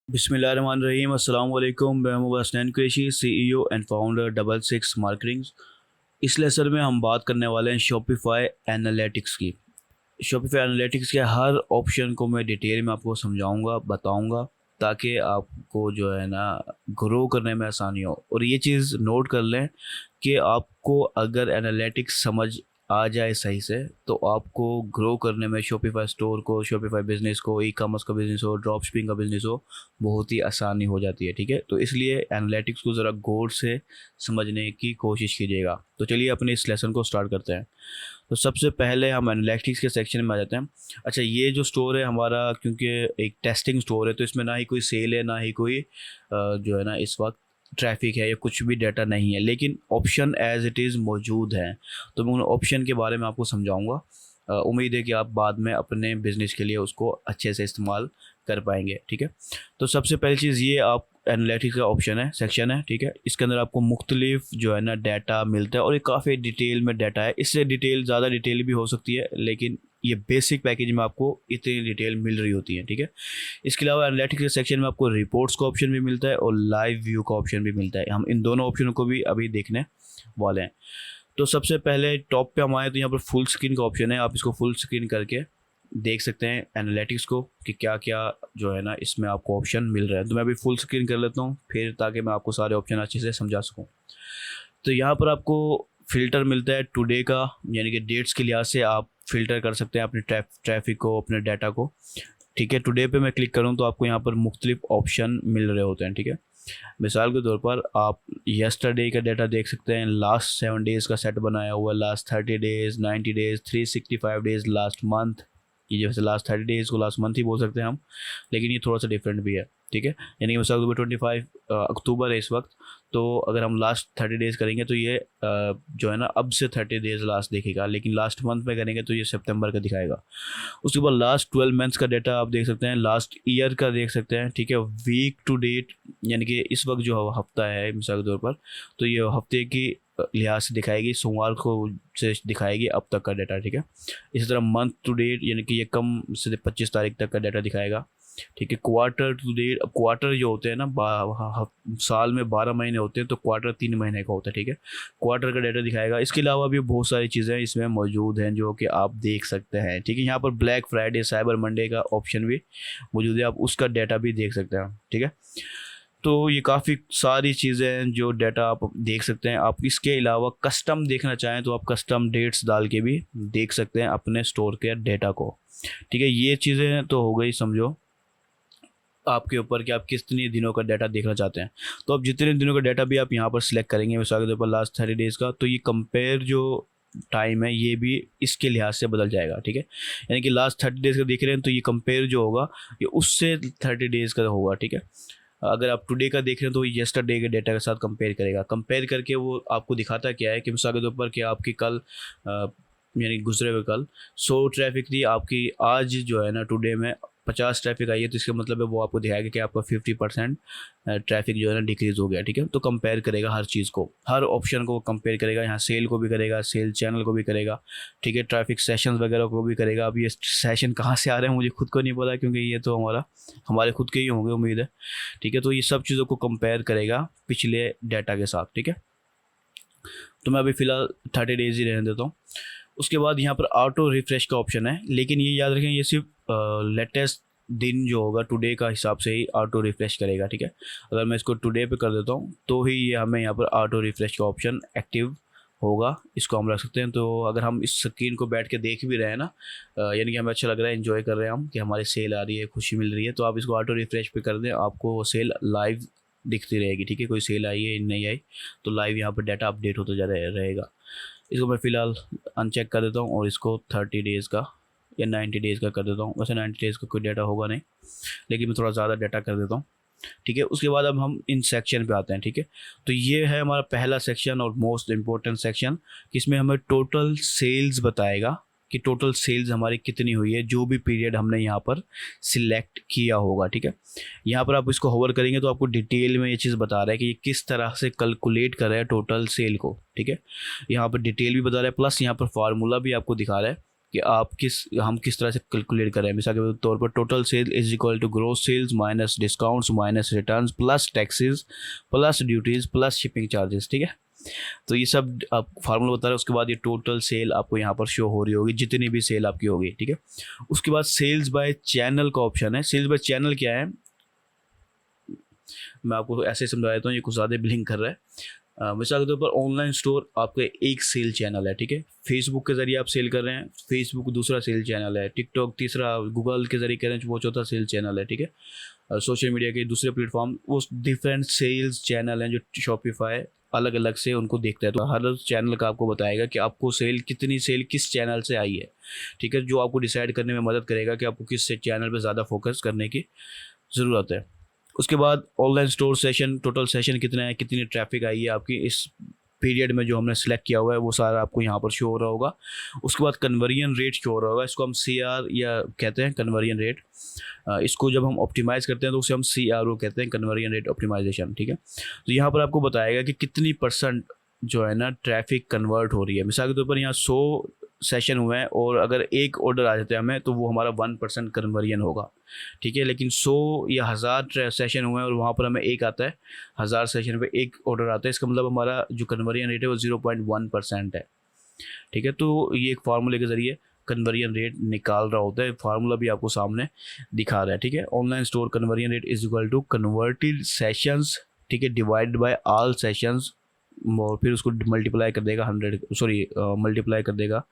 बिस्मिल्लाहिर्रहमानिर्रहीम अस्सलाम वालेकुम। मैं Mohammad Hasnain Qureshi, CEO and founder double six marketing. इस लेसन में हम बात करने वाले हैं शॉपिफाई एनालिटिक्स की। शॉपिफाई एनालिटिक्स के हर ऑप्शन को मैं डिटेल में आपको समझाऊंगा, बताऊंगा, ताकि आपको जो है ना ग्रो करने में आसानी हो। और ये चीज़ नोट कर लें कि आपको अगर एनालिटिक्स समझ आ जाए सही से, तो आपको ग्रो करने में शॉपिफाई स्टोर को, शॉपिफाई बिज़नेस को, ई कॉमर्स का बिज़नेस हो, ड्रॉप शिपिंग का बिज़नेस हो, बहुत ही आसानी हो जाती है। ठीक है, तो इसलिए एनालिटिक्स को ज़रा गौर से समझने की कोशिश कीजिएगा। तो चलिए अपने इस लेसन को स्टार्ट करते हैं। तो सबसे पहले हम एनालिटिक्स के सेक्शन में आ जाते हैं। अच्छा, ये जो स्टोर है हमारा, क्योंकि एक टेस्टिंग स्टोर है, तो इसमें ना ही कोई सेल है, ना ही कोई जो है ना इस वक्त ट्रैफिक है या कुछ भी डाटा नहीं है, लेकिन ऑप्शन एज इट इज़ मौजूद हैं। तो मैं उन ऑप्शन के बारे में आपको समझाऊंगा। उम्मीद है कि आप बाद में अपने बिज़नेस के लिए उसको अच्छे से इस्तेमाल कर पाएंगे। ठीक है, तो सबसे पहली चीज़ ये, आप एनालिटिक्स का ऑप्शन है, सेक्शन है। ठीक है, इसके अंदर आपको मुख्तलिफ जो है ना डाटा मिलता है, और ये काफ़ी डिटेल में डाटा है। इससे डिटेल, ज़्यादा डिटेल भी हो सकती है, लेकिन ये बेसिक पैकेज में आपको इतनी डिटेल मिल रही होती है। ठीक है, इसके अलावा एनालिटिक्स के सेक्शन में आपको रिपोर्ट्स का ऑप्शन भी मिलता है और लाइव व्यू का ऑप्शन भी मिलता है। हम इन दोनों ऑप्शनों को भी अभी देखने वाले हैं। तो सबसे पहले टॉप पे हम आए तो यहाँ पर फुल स्क्रीन का ऑप्शन है। आप इसको फुल स्क्रीन करके देख सकते हैं एनालिटिक्स को कि क्या क्या जो है ना इसमें आपको ऑप्शन मिल रहा है। तो मैं अभी फुल स्क्रीन कर लेता हूँ फिर, ताकि मैं आपको सारे ऑप्शन अच्छे से समझा सकूँ। तो यहाँ पर आपको फ़िल्टर मिलता है टुडे का, यानी कि डेट्स के लिहाज से आप फ़िल्टर कर सकते हैं अपने ट्रैफिक को, अपने डाटा को। ठीक है, टुडे पे मैं क्लिक करूँ तो आपको यहाँ पर मुख्तलिफ ऑप्शन मिल रहे होते हैं। ठीक है, मिसाल के तौर पर आप यस्टरडे का डाटा देख सकते हैं, लास्ट 7 डेज़ का सेट बनाया हुआ है, last 30 days, 90 days, 365 days, last month. ये जैसे लास्ट 30 डेज़ को लास्ट मंथ ही बोल सकते हैं हम, लेकिन ये थोड़ा सा डिफरेंट भी है। ठीक है, यानी कि मिसाल के तौर पर 25 अक्टूबर है इस वक्त, तो अगर हम लास्ट 30 डेज़ करेंगे तो ये जो है ना अब से 30 डेज़ लास्ट देखेगा, लेकिन लास्ट मंथ में करेंगे तो ये सितंबर का दिखाएगा। उसके बाद लास्ट 12 मंथ्स का डाटा आप देख सकते हैं, लास्ट ईयर का देख सकते हैं। ठीक है, वीक टू डेट, यानी कि इस वक्त जो हफ्ता है मिसाल के तौर पर, तो ये हफ्ते की लिहाज से दिखाएगी, सोमवार को से दिखाएगी अब तक का डाटा। ठीक है, इसी तरह मंथ टू डेट, यानी कि ये कम से 25 तारीख तक का डाटा दिखाएगा। ठीक है, क्वार्टर टू डेट, अब क्वार्टर जो होते हैं ना, साल में 12 महीने होते हैं, तो क्वार्टर 3 महीने का होता है। ठीक है, क्वार्टर का डाटा दिखाएगा। इसके अलावा भी बहुत सारी चीज़ें इसमें मौजूद हैं जो कि आप देख सकते हैं। ठीक है, यहाँ पर ब्लैक फ्राइडे, साइबर मंडे का ऑप्शन भी मौजूद है, आप उसका डाटा भी देख सकते हैं। ठीक है, तो ये काफ़ी सारी चीज़ें हैं जो डाटा आप देख सकते हैं। आप इसके अलावा कस्टम देखना चाहें तो आप कस्टम डेट्स डाल के भी देख सकते हैं अपने स्टोर के डाटा को। ठीक है, ये चीज़ें तो हो गई, समझो आपके ऊपर कि आप कितने दिनों का डाटा देखना चाहते हैं। तो आप जितने दिनों का डाटा भी आप यहाँ पर सिलेक्ट करेंगे, मिसाल के तौर पर लास्ट 30 डेज़ का, तो ये कंपेयर जो टाइम है ये भी इसके लिहाज से बदल जाएगा। ठीक है, यानी कि लास्ट 30 डेज़ का देख रहे हैं तो ये कंपेयर जो होगा ये उससे 30 डेज़ का होगा। ठीक है, अगर आप टुडे का देख रहे हैं तो यस्टरडे के डेटा के साथ कंपेयर करेगा। कंपेयर करके वो आपको दिखाता क्या है कि मिसाल के तौर पर कि आपकी कल यानी गुजरे हुए कल 100 ट्रैफिक थी, आपकी आज जो है ना टुडे में 50 ट्रैफिक आई है, तो इसका मतलब है वो आपको दिखाएगा कि आपका 50% ट्रैफिक जो है ना डिक्रीज़ हो गया। ठीक है, तो कंपेयर करेगा हर चीज़ को, हर ऑप्शन को कंपेयर करेगा। यहाँ सेल को भी करेगा, सेल चैनल को भी करेगा। ठीक है, ट्रैफिक सेशंस वगैरह को भी करेगा। अब ये सेशन कहाँ से आ रहे हैं मुझे खुद को नहीं पता, क्योंकि ये तो हमारे खुद के ही होंगे उम्मीद है। ठीक है, तो ये सब चीज़ों को कंपेयर करेगा पिछले डाटा के साथ। ठीक है, तो मैं अभी फ़िलहाल 30 डेज़ ही रहने देता हूँ। उसके बाद यहाँ पर ऑटो रिफ्रेश का ऑप्शन है, लेकिन ये याद रखें ये सिर्फ लेटेस्ट दिन जो होगा टुडे का हिसाब से ही ऑटो रिफ्रेश करेगा। ठीक है, अगर मैं इसको टुडे पे कर देता हूँ तो ही ये हमें यहाँ पर ऑटो रिफ्रेश का ऑप्शन एक्टिव होगा, इसको हम रख सकते हैं। तो अगर हम इस स्क्रीन को बैठ के देख भी रहे हैं ना, यानी कि हमें अच्छा लग रहा है, एंजॉय कर रहे हैं हम कि हमारी सेल आ रही है, खुशी मिल रही है, तो आप इसको ऑटो रिफ्रेश पे कर दें, आपको वो सेल लाइव दिखती रहेगी। ठीक है, कोई सेल आई है नहीं आई, तो लाइव यहाँ पर डाटा अपडेट होता जा रहेगा। इसको मैं फ़िलहाल अनचेक कर देता हूँ और इसको 30 डेज़ का या 90 डेज़ का कर देता हूँ। वैसे 90 डेज़ का कोई डाटा होगा नहीं, लेकिन मैं थोड़ा ज़्यादा डाटा कर देता हूँ। ठीक है, उसके बाद अब हम इन सेक्शन पे आते हैं। ठीक है, तो ये है हमारा पहला सेक्शन और मोस्ट इम्पोर्टेंट सेक्शन, इसमें हमें टोटल सेल्स बताएगा कि टोटल सेल्स हमारी कितनी हुई है, जो भी पीरियड हमने यहाँ पर सिलेक्ट किया होगा। ठीक है, यहाँ पर आप इसको होवर करेंगे तो आपको डिटेल में ये चीज़ बता रहा है कि ये किस तरह से कैलकुलेट कर रहा है टोटल सेल को। ठीक है, यहाँ पर डिटेल भी बता रहा है, प्लस यहाँ पर फार्मूला भी आपको दिखा रहा है कि हम किस तरह से कैलकुलेट करें। मिसाल के तौर पर total sale is equal to gross sales minus discounts minus returns plus taxes plus duties plus shipping charges, ठीक है। तो ये सब आप फार्मूला बता रहे हैं। उसके बाद ये टोटल सेल आपको यहाँ पर शो हो रही होगी, जितनी भी सेल आपकी होगी, ठीक है। उसके बाद सेल्स बाय चैनल का ऑप्शन है। सेल्स बाय चैनल क्या है, मैं आपको ऐसे समझा देता हूँ, ये कुछ ज़्यादा ब्लिंक कर रहा है। मिसाल के तौर पर ऑनलाइन स्टोर आपका एक सेल चैनल है, ठीक है। फेसबुक के ज़रिए आप सेल कर रहे हैं, फेसबुक दूसरा सेल चैनल है। टिकटॉक तीसरा, गूगल के ज़रिए कर रहे हैं, वो चौथा सेल चैनल है, ठीक है। सोशल मीडिया के दूसरे प्लेटफॉर्म, वो डिफरेंट सेल्स चैनल हैं जो शॉपिफाई अलग अलग से उनको देखता है। तो हर चैनल का आपको बताएगा कि आपको कितनी सेल किस चैनल से आई है, ठीक है, जो आपको डिसाइड करने में मदद करेगा कि आपको किस चैनल पे ज़्यादा फोकस करने की ज़रूरत है। उसके बाद online store session, total session कितना है, कितनी ट्रैफिक आई है आपकी इस पीरियड में जो हमने सेलेक्ट किया हुआ है, वो सारा आपको यहाँ पर शो हो रहा होगा। उसके बाद कन्वर्जन रेट शो हो रहा होगा, इसको हम CR या कहते हैं कन्वर्जन रेट। इसको जब हम ऑप्टिमाइज़ करते हैं तो उसे हम CRO कहते हैं, कन्वर्जन रेट ऑप्टिमाइजेशन, ठीक है। तो यहाँ पर आपको बताएगा कि कितनी % जो है ना ट्रैफिक कन्वर्ट हो रही है। मिसाल के तौर पर यहाँ 100 सेशन हुए हैं और अगर एक ऑर्डर आ जाता है हमें तो वो हमारा 1% कन्वर्जन होगा, ठीक है। लेकिन 100 या 1000 सेशन हुए हैं और वहाँ पर हमें एक आता है, 1000 सेशन पे एक ऑर्डर आता है, इसका मतलब हमारा जो कन्वर्जन रेट है वो 0.1% है, ठीक है। तो ये एक फार्मूले के ज़रिए कन्वर्जन रेट निकाल रहा होता है, फार्मूला भी आपको सामने दिखा रहा है, ठीक है। Online store conversion rate is equal to converted sessions, ठीक है, डिवाइड बाय ऑल सेशंस, और फिर उसको मल्टीप्लाई कर देगा 100 कर देगा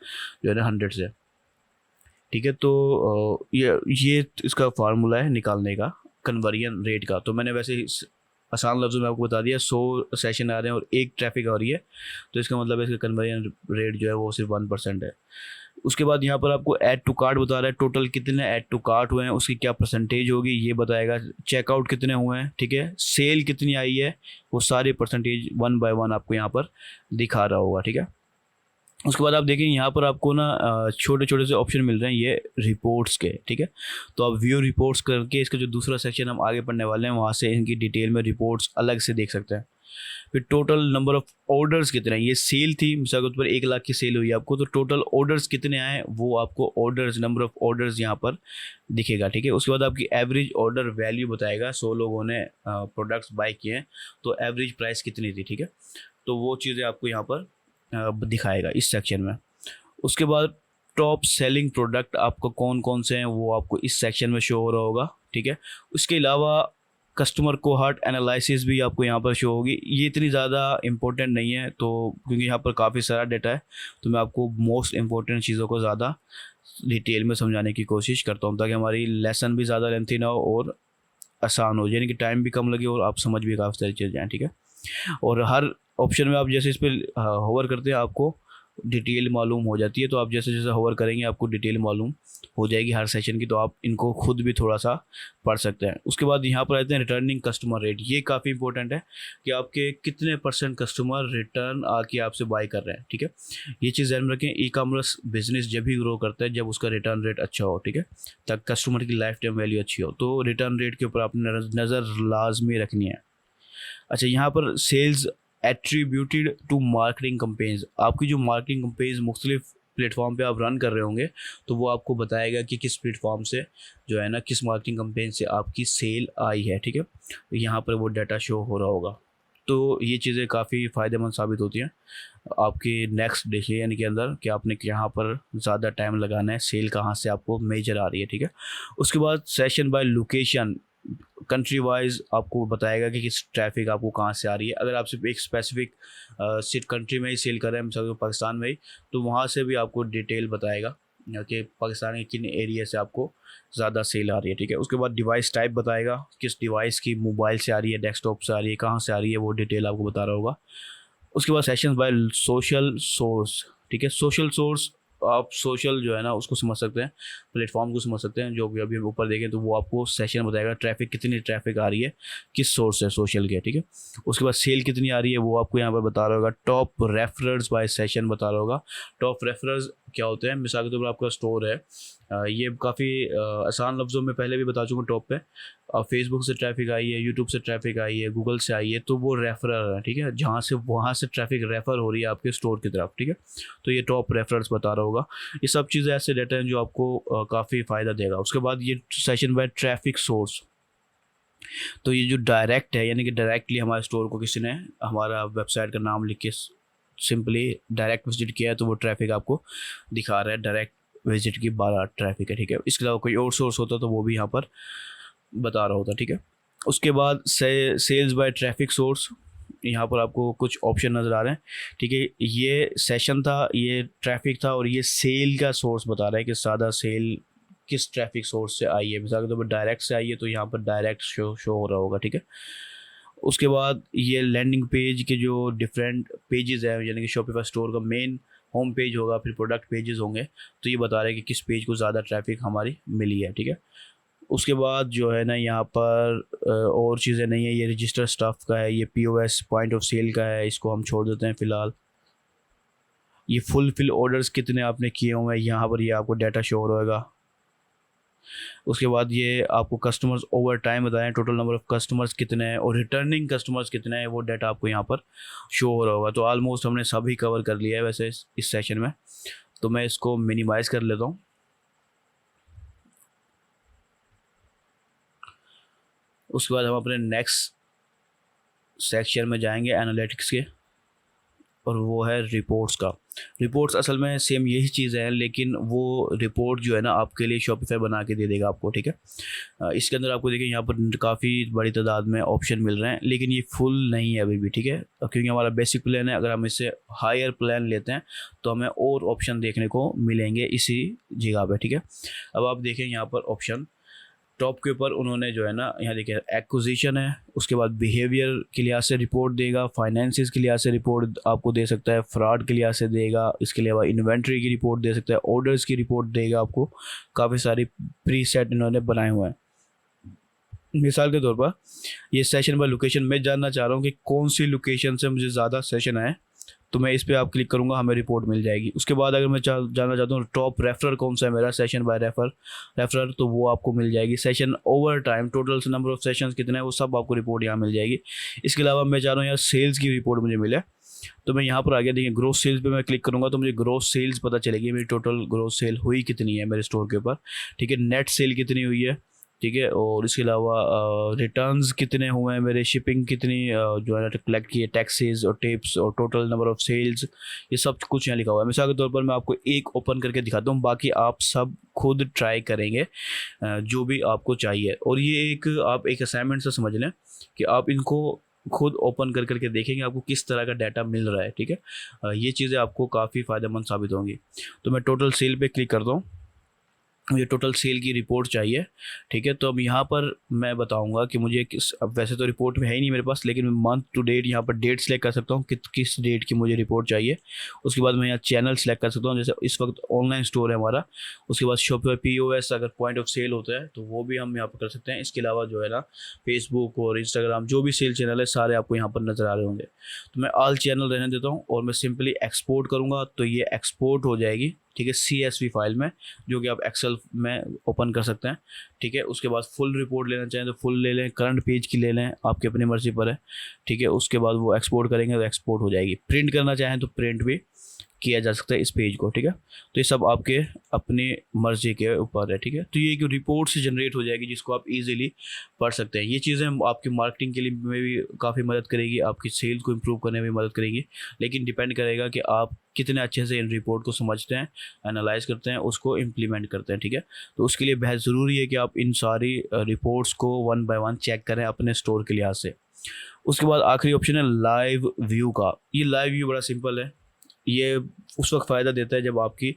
जो है ना 100 से, ठीक है। तो ये इसका फार्मूला है निकालने का कन्वर्जन रेट का। तो मैंने वैसे आसान लफ्ज़ों में आपको बता दिया, 100 सेशन आ रहे हैं और एक ट्रैफिक आ रही है, तो इसका मतलब है इसका कन्वर्जन रेट जो है वो सिर्फ 1% है। उसके बाद यहाँ पर आपको ऐड टू कार्ट बता रहा है, टोटल कितने ऐड टू कार्ट हुए हैं, उसकी क्या % होगी ये बताएगा। चेकआउट कितने हुए हैं, ठीक है, सेल कितनी आई है, वो सारे % 1 बाय 1 आपको यहाँ पर दिखा रहा होगा, ठीक है। उसके बाद आप देखें यहाँ पर आपको ना छोटे छोटे से ऑप्शन मिल रहे हैं ये रिपोर्ट्स के, ठीक है। तो आप व्यू रिपोर्ट्स करके इसका जो दूसरा सेक्शन हम आगे पढ़ने वाले हैं वहाँ से इनकी डिटेल में रिपोर्ट्स अलग से देख सकते हैं। फिर टोटल नंबर ऑफ ऑर्डर्स कितने हैं, ये सेल थी, मिसाल के तौर पर 1 लाख की सेल हुई आपको, तो टोटल ऑर्डर्स कितने आए वो आपको ऑर्डर्स, नंबर ऑफ ऑर्डर्स यहाँ पर दिखेगा, ठीक है। उसके बाद आपकी एवरेज ऑर्डर वैल्यू बताएगा, 100 लोगों ने प्रोडक्ट्स बाय किए हैं तो एवरेज प्राइस कितनी थी, ठीक है। तो वो चीज़ें आपको यहाँ पर दिखाएगा इस सेक्शन में। उसके बाद टॉप सेलिंग प्रोडक्ट आपको कौन कौन से हैं वो आपको इस सेक्शन में शो हो रहा होगा, ठीक है। उसके अलावा कस्टमर कोहॉर्ट एनालिसिस भी आपको यहाँ पर शो होगी। ये इतनी ज़्यादा इंपॉर्टेंट नहीं है, तो क्योंकि यहाँ पर काफ़ी सारा डेटा है तो मैं आपको मोस्ट इंपॉर्टेंट चीज़ों को ज़्यादा डिटेल में समझाने की कोशिश करता हूँ ताकि हमारी लेसन भी ज़्यादा लेंथी ना हो और आसान हो, यानी कि टाइम भी कम लगे और आप समझ भी काफ़ी सारी चीज़ें जाएँ, ठीक है। और हर ऑप्शन में आप जैसे इस पर होवर करते हैं आपको डिटेल मालूम हो जाती है, तो आप जैसे जैसे होवर करेंगे आपको डिटेल मालूम हो जाएगी हर सेशन की, तो आप इनको खुद भी थोड़ा सा पढ़ सकते हैं। उसके बाद यहाँ पर आते हैं रिटर्निंग कस्टमर रेट। ये काफ़ी इंपॉर्टेंट है कि आपके कितने % कस्टमर रिटर्न आके आपसे बाय कर रहे हैं, ठीक है। ये चीज़ ध्यान में रखें, ई-कॉमर्स बिजनेस जब भी ग्रो करता है जब उसका रिटर्न रेट अच्छा हो, ठीक है, तब कस्टमर की लाइफ टाइम वैल्यू अच्छी हो, तो रिटर्न रेट के ऊपर आपने नज़र लाजमी रखनी है। अच्छा, यहाँ पर sales attributed to marketing campaigns, आपकी जो मार्केटिंग कंपेन्स मुख्तलिफ प्लेटफॉर्म पे आप रन कर रहे होंगे तो वो आपको बताएगा कि किस प्लेटफॉर्म से जो है ना किस मार्केटिंग कंपेन से आपकी सेल आई है, ठीक है। तो यहाँ पर वो डाटा शो हो रहा होगा। तो ये चीज़ें काफ़ी फ़ायदेमंद साबित होती हैं आपके नेक्स्ट डिसीजन के अंदर कि आपने यहाँ पर ज़्यादा टाइम लगाना है, सेल कहाँ से आपको मेजर आ रही है, ठीक है। उसके बाद session by location, country wise आपको बताएगा कि किस ट्रैफिक आपको कहाँ से आ रही है। अगर आप सिर्फ एक स्पेसिफिक सिर्फ कंट्री में ही सेल कर रहे हैं, मिसाल पाकिस्तान में ही, तो वहाँ से भी आपको डिटेल बताएगा कि पाकिस्तान के किन एरिया से आपको ज़्यादा सेल आ रही है, ठीक है। उसके बाद डिवाइस टाइप बताएगा, किस डिवाइस की, मोबाइल से आ रही है, डेस्कटॉप से आ रही है, कहाँ से आ रही है, वो डिटेल आपको बता रहा होगा। उसके बाद सेशंस बाय सोशल सोर्स, ठीक है। सोशल सोर्स आप सोशल जो है ना उसको समझ सकते हैं, प्लेटफॉर्म को समझ सकते हैं, जो भी अभी हम ऊपर देखें तो वो आपको सेशन बताएगा ट्रैफिक, कितनी ट्रैफिक आ रही है, किस सोर्स है सोशल के, ठीक है। उसके बाद सेल कितनी आ रही है वो आपको यहाँ पर बता रहा होगा। टॉप रेफरर्स बाय सेशन बता रहा होगा। टॉप रेफरर्स क्या होते हैं। मिसाल के तौर पर आपका स्टोर है, ये काफ़ी आसान लफ्ज़ों में पहले भी बता चुका हूँ टॉप पे। फेसबुक से ट्रैफिक आई है, यूट्यूब से ट्रैफिक आई है, गूगल से आई है, तो वो रेफरल है, ठीक है, जहाँ से वहाँ से ट्रैफिक रेफर हो रही है आपके स्टोर की तरफ, ठीक है। तो ये टॉप रेफरल्स बता रहा होगा। ये सब चीज़ें ऐसे डेटा हैं जो आपको काफ़ी फ़ायदा देगा। उसके बाद ये सेशन बाय ट्रैफिक सोर्स, तो ये जो डायरेक्ट है, यानी कि डायरेक्टली हमारे स्टोर को किसी ने हमारा वेबसाइट का नाम लिख के सिंपली डायरेक्ट विजिट किया है, तो वो ट्रैफिक आपको दिखा रहा है, डायरेक्ट विजिट की 12 ट्रैफिक है, ठीक है। इसके अलावा कोई और सोर्स होता तो वो भी यहाँ पर बता रहा होता, ठीक है। उसके बाद सेल्स बाय ट्रैफिक सोर्स, यहाँ पर आपको कुछ ऑप्शन नज़र आ रहे हैं, ठीक है। ये सेशन था, ये ट्रैफिक था, और ये सेल का सोर्स बता रहा है कि सादा सेल किस ट्रैफिक सोर्स से आई है। मिसाल के तौर पर डायरेक्ट से आई है, तो यहाँ पर डायरेक्ट शो हो रहा होगा, ठीक है। उसके बाद ये लैंडिंग पेज के जो डिफरेंट पेजेस हैं, यानी कि शॉपिफाई स्टोर का मेन होम पेज होगा, फिर प्रोडक्ट पेजेस होंगे, तो ये बता रहा है कि किस पेज को ज़्यादा ट्रैफिक हमारी मिली है, ठीक है। उसके बाद जो है ना, यहाँ पर और चीज़ें नहीं है, ये रजिस्टर स्टाफ का है, ये पीओएस पॉइंट ऑफ सेल का है, इसको हम छोड़ देते हैं फ़िलहाल। ये फुलफिल ऑर्डर्स कितने आपने किए हुए हैं, यहाँ पर ये आपको डाटा शो होगा। उसके बाद ये आपको कस्टमर्स ओवर टाइम बताएं, टोटल नंबर ऑफ़ कस्टमर्स कितने हैं और रिटर्निंग कस्टमर्स कितने हैं, वो डाटा आपको यहाँ पर शो हो रहा होगा। तो ऑलमोस्ट हमने सभी कवर कर लिया है वैसे इस सेशन में, तो मैं इसको मिनिमाइज़ कर लेता हूँ। उसके बाद हम अपने नेक्स्ट सेक्शन में जाएंगे एनालिटिक्स के, और वो है रिपोर्ट्स का। रिपोर्ट्स असल में सेम यही चीज़ है, लेकिन वो रिपोर्ट जो है ना आपके लिए शॉपिफाई बना के दे देगा आपको, ठीक है। इसके अंदर आपको देखिए यहाँ पर काफ़ी बड़ी तादाद में ऑप्शन मिल रहे हैं, लेकिन ये फुल नहीं है अभी भी, ठीक है, क्योंकि हमारा बेसिक प्लान है। अगर हम इससे हायर प्लान लेते हैं तो हमें और ऑप्शन देखने को मिलेंगे इसी जगह पे, ठीक है। अब आप देखें यहाँ पर ऑप्शन टॉप के ऊपर उन्होंने जो है ना, यहाँ देखिए एक्विजिशन है, उसके बाद बिहेवियर के लिहाज से रिपोर्ट देगा, फाइनेंसिस के लिहाज से रिपोर्ट आपको दे सकता है, फ्रॉड के लिहाज से देगा, इसके अलावा इन्वेंट्री की रिपोर्ट दे सकता है, ऑर्डर्स की रिपोर्ट देगा आपको। काफ़ी सारी प्री सेट इन्होंने बनाए हुए हैं। मिसाल के तौर पर ये सेशन बाय लोकेशन, मैं जानना चाह रहा हूँ कि कौन सी लोकेशन से मुझे ज़्यादा सेशन आए, तो मैं इस पर आप क्लिक करूँगा, हमें रिपोर्ट मिल जाएगी। उसके बाद अगर मैं जानना चाहता हूँ टॉप रेफरर कौन सा है मेरा, सेशन बाय रेफरर, तो वो आपको मिल जाएगी। Session over time, total number of sessions कितने हैं, वो सब आपको रिपोर्ट यहाँ मिल जाएगी। इसके अलावा मैं चाह रहा हूँ यार सेल्स की रिपोर्ट मुझे मिले, तो मैं यहाँ पर आ गया, देखिए ग्रोस सेल्स पे मैं क्लिक करूँगा तो मुझे ग्रोस सेल्स पता चलेगी, मेरी टोटल ग्रोस सेल हुई कितनी है मेरे स्टोर के ऊपर, ठीक है। नेट सेल कितनी हुई है, ठीक है, और इसके अलावा रिटर्न्स कितने हुए हैं मेरे, शिपिंग कितनी जो है कलेक्ट की है, टैक्सेस और टिप्स, और टोटल नंबर ऑफ़ सेल्स, ये सब कुछ यहाँ लिखा हुआ है। मिसाल के तौर पर मैं आपको एक ओपन करके दिखाता हूँ, बाकी आप सब खुद ट्राई करेंगे जो भी आपको चाहिए। और ये एक आप एक असाइनमेंट से समझ लें कि आप इनको खुद ओपन कर करके देखेंगे आपको किस तरह का डाटा मिल रहा है, ठीक है। ये चीज़ें आपको काफ़ी फ़ायदेमंद साबित होंगी। तो मैं टोटल सेल पे क्लिक करता हूँ, मुझे टोटल सेल की रिपोर्ट चाहिए, ठीक है। तो अब यहाँ पर मैं बताऊँगा कि मुझे किस, अब वैसे तो रिपोर्ट में है ही नहीं मेरे पास, लेकिन मैं मंथ टू डेट यहाँ पर डेट सेलेक्ट कर सकता हूँ कि किस डेट की मुझे रिपोर्ट चाहिए। उसके बाद मैं यहाँ चैनल सेलेक्ट कर सकता हूँ, जैसे इस वक्त ऑनलाइन स्टोर है हमारा। उसके बाद शॉपिफाई पीओएस अगर पॉइंट ऑफ सेल होता है तो वो भी हम यहाँ पर कर सकते हैं। इसके अलावा जो है ना फेसबुक और इंस्टाग्राम जो भी सेल चैनल है सारे आपको यहाँ पर नज़र आ रहे होंगे। तो मैं ऑल चैनल रहने देता हूँ और मैं सिंपली एक्सपोर्ट करूँगा, तो ये एक्सपोर्ट हो जाएगी, ठीक है, CSV फाइल में, जो कि आप एक्सेल में ओपन कर सकते हैं, ठीक है। उसके बाद फुल रिपोर्ट लेना चाहें तो फुल ले लें, करंट पेज की ले लें, आपकी अपनी मर्ज़ी पर है, ठीक है। उसके बाद वो एक्सपोर्ट करेंगे तो एक्सपोर्ट हो जाएगी। प्रिंट करना चाहें तो प्रिंट भी किया जा सकता है इस पेज को, ठीक है। तो ये सब आपके अपनी मर्ज़ी के ऊपर है, ठीक है। तो ये एक रिपोर्ट से जनरेट हो जाएगी जिसको आप इजीली पढ़ सकते हैं। ये चीज़ें आपकी मार्केटिंग के लिए में भी काफ़ी मदद करेगी, आपकी सेल्स को इम्प्रूव करने में मदद करेगी, लेकिन डिपेंड करेगा कि आप कितने अच्छे से इन रिपोर्ट को समझते हैं, एनालाइज करते हैं, उसको इम्प्लीमेंट करते हैं, ठीक है। तो उसके लिए बेहद ज़रूरी है कि आप इन सारी रिपोर्ट्स को वन बाय वन चेक करें अपने स्टोर के लिहाज से। उसके बाद आखिरी ऑप्शन है लाइव व्यू का। ये लाइव व्यू बड़ा सिंपल है, ये उस वक्त फ़ायदा देता है जब आपकी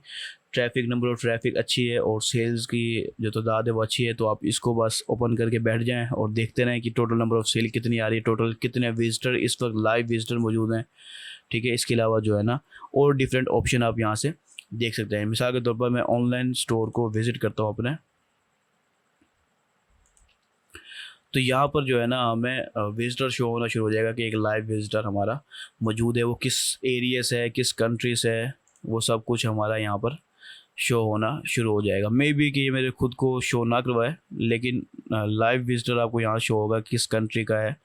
ट्रैफिक, नंबर ऑफ़ ट्रैफिक अच्छी है और सेल्स की जो तादाद है वो अच्छी है, तो आप इसको बस ओपन करके बैठ जाएं और देखते रहें कि टोटल नंबर ऑफ़ सेल कितनी आ रही है, टोटल कितने विजिटर इस वक्त लाइव विजिटर मौजूद हैं, ठीक है। इसके अलावा जो है ना और डिफरेंट ऑप्शन आप यहाँ से देख सकते हैं। मिसाल के तौर पर मैं ऑनलाइन स्टोर को विज़िट करता हूँ अपने, तो यहाँ पर जो है ना हमें विजिटर शो होना शुरू हो जाएगा कि एक लाइव विजिटर हमारा मौजूद है, वो किस एरिया से है, किस कंट्री से है, वो सब कुछ हमारा यहाँ पर शो होना शुरू हो जाएगा। मे बी कि ये मेरे खुद को शो ना करवाए, लेकिन लाइव विजिटर आपको यहाँ शो होगा किस कंट्री का है।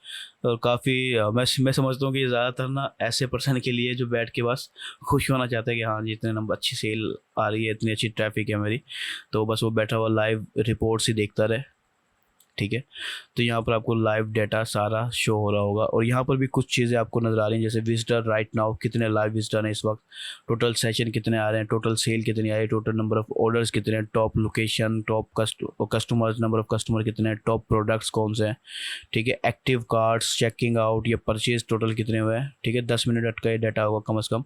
और काफ़ी मैं समझता हूँ कि ज़्यादातर ना ऐसे पर्सन के लिए जो बैठ के बस खुश होना चाहता है कि हाँ जी इतने नंबर अच्छी सेल आ रही है, इतनी अच्छी ट्रैफिक है मेरी, तो बस वो बैठा हुआ लाइव रिपोर्ट्स ही देखता रहे। ठीक है, तो यहाँ पर आपको लाइव डाटा सारा शो हो रहा होगा, और यहाँ पर भी कुछ चीज़ें आपको नज़र आ रही हैं, जैसे विजिटर राइट नाउ कितने लाइव विजिटर हैं इस वक्त, टोटल सेशन कितने आ रहे हैं, टोटल सेल कितनी आ रही है, टोटल नंबर ऑफ ऑर्डर्स कितने हैं, top location, top customers, number of customer कितने हैं, टॉप प्रोडक्ट्स कौन से हैं। ठीक है, एक्टिव कार्ड्स, चेकिंग आउट या परचेज टोटल कितने हुए हैं। ठीक है, 10 मिनट का ये डाटा होगा कम से कम।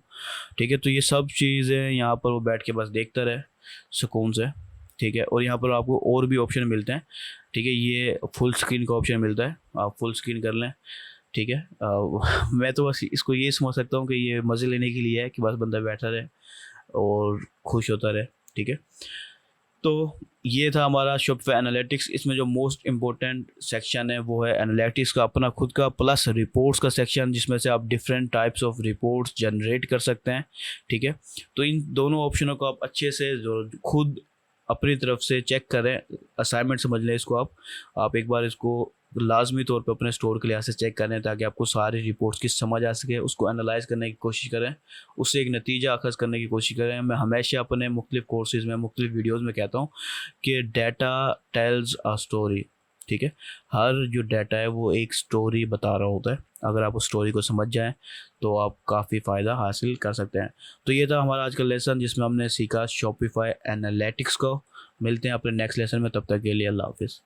ठीक है, तो ये सब चीज़ें यहाँ पर वो बैठ के बस देखता रहे सुकून से। ठीक है, और यहाँ पर आपको और भी ऑप्शन मिलते हैं। ठीक है, ये फुल स्क्रीन का ऑप्शन मिलता है, आप फुल स्क्रीन कर लें। ठीक है, मैं तो बस इसको ये समझ सकता हूँ कि ये मज़े लेने के लिए है कि बस बंदा बैठा रहे और खुश होता रहे। ठीक है, तो ये था हमारा शॉपिफाई एनालिटिक्स। इसमें जो मोस्ट इम्पोर्टेंट सेक्शन है वो है एनालिटिक्स का अपना खुद का, प्लस रिपोर्ट्स का सेक्शन, जिसमें से आप different types of reports generate कर सकते हैं। ठीक है, तो इन दोनों ऑप्शनों को आप अच्छे से जो खुद अपनी तरफ से चेक करें, असाइनमेंट समझ लें इसको। आप एक बार इसको लाजमी तौर पे अपने स्टोर के लिहाज से चेक करें, ताकि आपको सारी रिपोर्ट्स की समझ आ सके, उसको एनालाइज करने की कोशिश करें, उससे एक नतीजा अखज़ करने की कोशिश करें। मैं हमेशा अपने मुख्तलिफ कोर्सेज़ में, मुख्तलिफ वीडियोज़ में कहता हूँ कि डाटा टेल्स अ स्टोरी। ठीक है, हर जो डाटा है वो एक स्टोरी बता रहा होता है। अगर आप उस स्टोरी को समझ जाएं तो आप काफ़ी फ़ायदा हासिल कर सकते हैं। तो ये था हमारा आज का लेसन, जिसमें हमने सीखा शॉपिफाई एनालिटिक्स को। मिलते हैं अपने नेक्स्ट लेसन में, तब तक के लिए अल्लाह हाफिज़।